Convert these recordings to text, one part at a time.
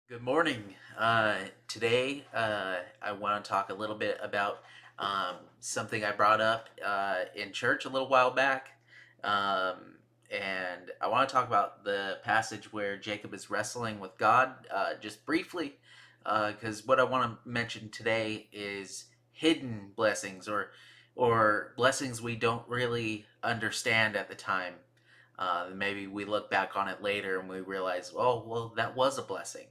Good morning. Today, I want to talk a little bit about something I brought up in church a little while back. And I want to talk about the passage where Jacob is wrestling with God just briefly, because what I want to mention today is hidden blessings or blessings we don't really understand at the time. Maybe we look back on it later and we realize, oh, well, that was a blessing.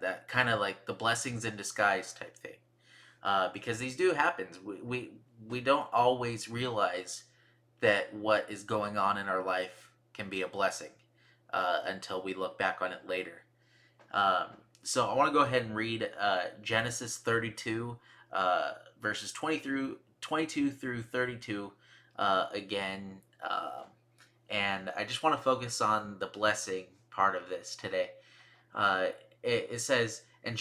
That kind of like the blessings in disguise type thing. Because these do happen. We don't always realize that what is going on in our life can be a blessing until we look back on it later. Um, so I want to go ahead and read Genesis 32, verses 22 through 32 again. And I just want to focus on the blessing part of this today. Uh, it says, and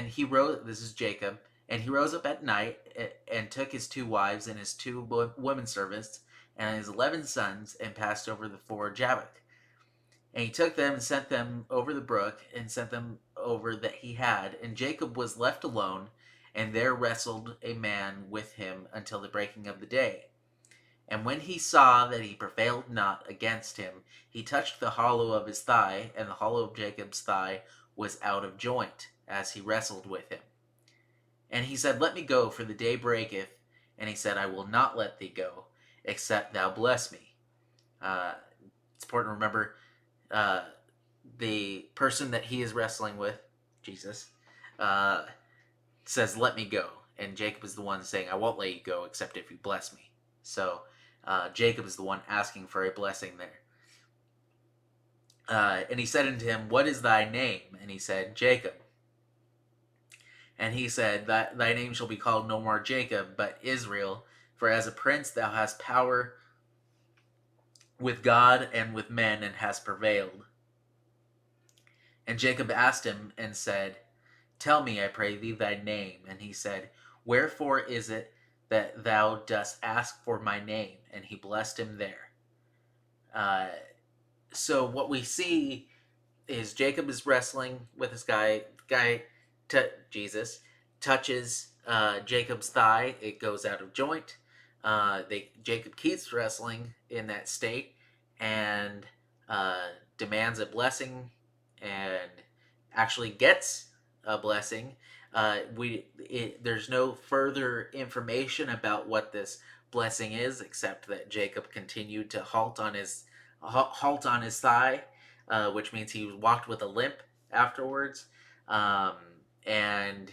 he rose. This is Jacob, and he rose up at night and took his two wives and his two women servants and his 11 sons and passed over the ford Jabbok. And he took them and sent them over the brook and sent them over that he had. And Jacob was left alone, and there wrestled a man with him until the breaking of the day. And when he saw that he prevailed not against him, he touched the hollow of his thigh, and the hollow of Jacob's thigh was out of joint, as he wrestled with him. And he said, Let me go, for the day breaketh. And he said, I will not let thee go, except thou bless me. Uh, it's important to remember uh, the person that he is wrestling with, Jesus, uh, says, Let me go. And Jacob is the one saying, I won't let you go except if you bless me. So Jacob is the one asking for a blessing there. And he said unto him, What is thy name? And he said, Jacob. And he said, Thy name shall be called no more Jacob, but Israel, for as a prince thou hast power with God and with men, and hast prevailed. And Jacob asked him and said, Tell me, I pray thee, thy name. And he said, Wherefore is it that thou dost ask for my name? And he blessed him there. Uh, so what we see is Jacob is wrestling with this guy. Jesus touches Jacob's thigh. It goes out of joint. Jacob keeps wrestling in that state and demands a blessing and actually gets a blessing. There's no further information about what this blessing is, except that Jacob continued to halt on his thigh, which means he walked with a limp afterwards. Um, and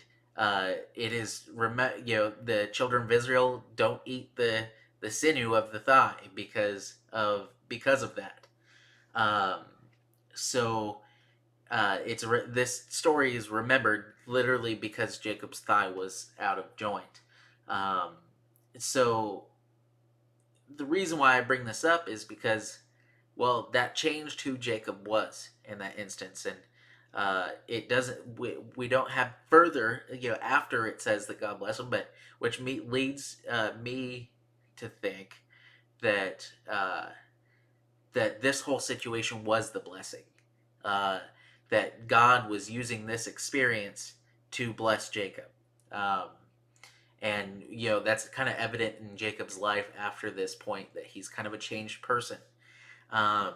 it is the children of Israel don't eat the sinew of the thigh because of that. Um, so this story is remembered literally because Jacob's thigh was out of joint. Um, so the reason why I bring this up is because, well, that changed who Jacob was in that instance, and it doesn't. We don't have further, after it says that God bless him, but which leads me to think that that this whole situation was the blessing. Uh, that God was using this experience to bless Jacob. Um, and that's kind of evident in Jacob's life after this point, that he's kind of a changed person. um,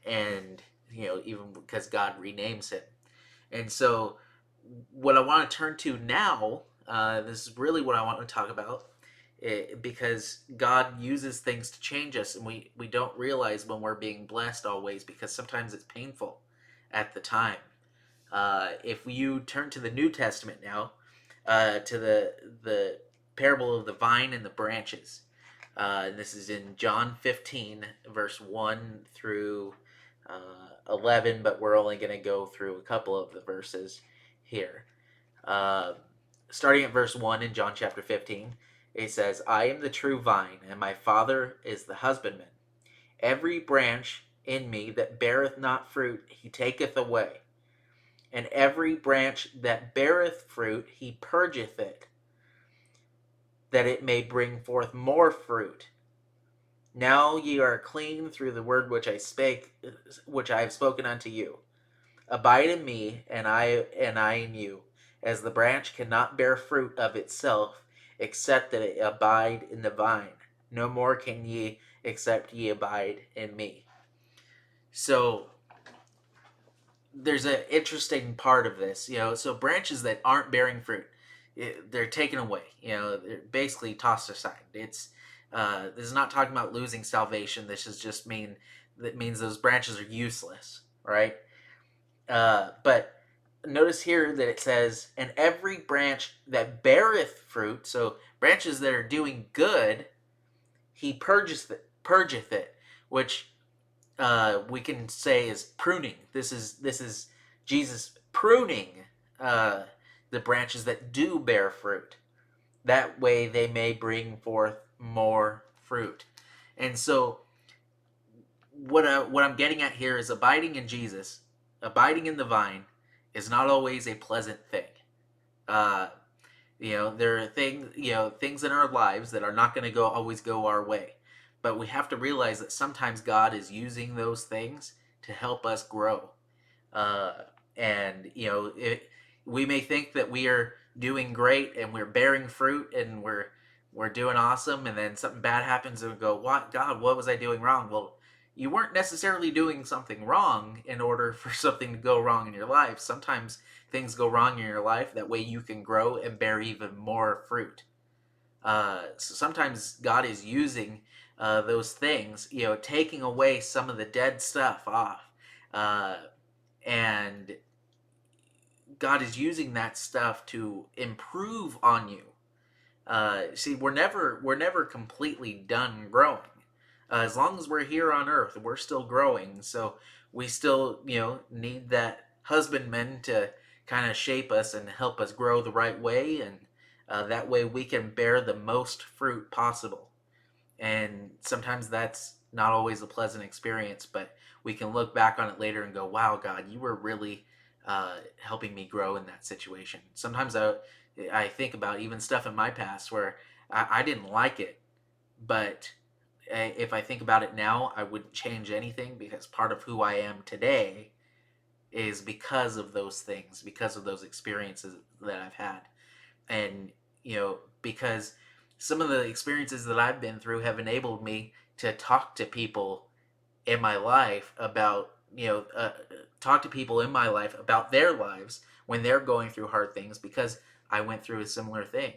and even because God renames him. And so what I want to turn to now, this is really what I want to talk about, because God uses things to change us, and we don't realize when we're being blessed always, because sometimes it's painful at the time. If you turn to the New Testament now, to the parable of the vine and the branches. This is in John 15, verse 1 through 11, but we're only going to go through a couple of the verses here. Uh, Starting at verse 1 in John chapter 15, it says, I am the true vine, and my Father is the husbandman. Every branch in me that beareth not fruit, he taketh away. And every branch that beareth fruit, he purgeth it, that it may bring forth more fruit. Now ye are clean through the word which I have spoken unto you. Abide in me, and I in you, as the branch cannot bear fruit of itself, except that it abide in the vine. No more can ye, except ye abide in me. So there's an interesting part of this, so branches that aren't bearing fruit, they're taken away, they're basically tossed aside. This is not talking about losing salvation. This is just that means those branches are useless, right? But notice here that it says, and every branch that beareth fruit, so branches that are doing good, he purgeth it, which we can say is pruning. This is Jesus pruning the branches that do bear fruit. That way they may bring forth more fruit. And so what I'm getting at here is abiding in Jesus, abiding in the vine, is not always a pleasant thing. There are things in our lives that are not going to always go our way, but we have to realize that sometimes God is using those things to help us grow. And we may think that we are doing great and we're bearing fruit and we're doing awesome, and then something bad happens and we go, "What, God? What was I doing wrong?" Well, you weren't necessarily doing something wrong in order for something to go wrong in your life. Sometimes things go wrong in your life, that way you can grow and bear even more fruit. So sometimes God is using those things, taking away some of the dead stuff off, and God is using that stuff to improve on you. See, we're never completely done growing. As long as we're here on earth, we're still growing. So we still, need that husbandman to kind of shape us and help us grow the right way, and that way we can bear the most fruit possible. And sometimes that's not always a pleasant experience, but we can look back on it later and go, "Wow, God, you were really helping me grow in that situation." Sometimes I think about even stuff in my past where I didn't like it, but if I think about it now, I wouldn't change anything, because part of who I am today is because of those things, because of those experiences that I've had. And, because some of the experiences that I've been through have enabled me to talk to people in my life about, talk to people in my life about their lives when they're going through hard things, because I went through a similar thing.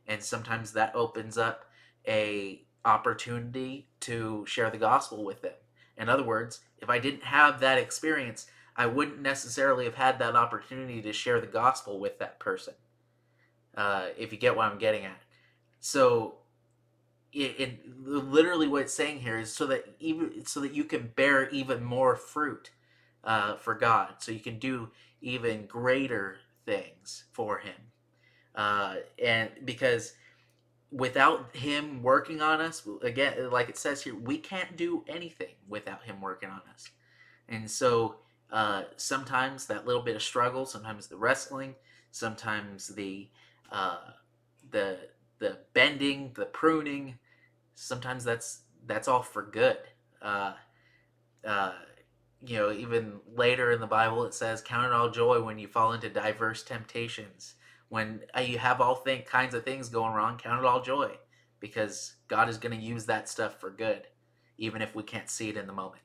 And sometimes that opens up a opportunity to share the gospel with them. In other words, if I didn't have that experience, I wouldn't necessarily have had that opportunity to share the gospel with that person. If you get what I'm getting at. So literally what it's saying here is so that you can bear even more fruit for God, so you can do even greater things for Him, and because without Him working on us, again, like it says here, we can't do anything without Him working on us. And so sometimes that little bit of struggle, sometimes the wrestling, sometimes uh, the the bending, the pruning, sometimes that's all for good. Uh, uh, even later in the Bible it says, "Count it all joy when you fall into diverse temptations." When you have kinds of things going wrong, count it all joy, because God is going to use that stuff for good, even if we can't see it in the moment.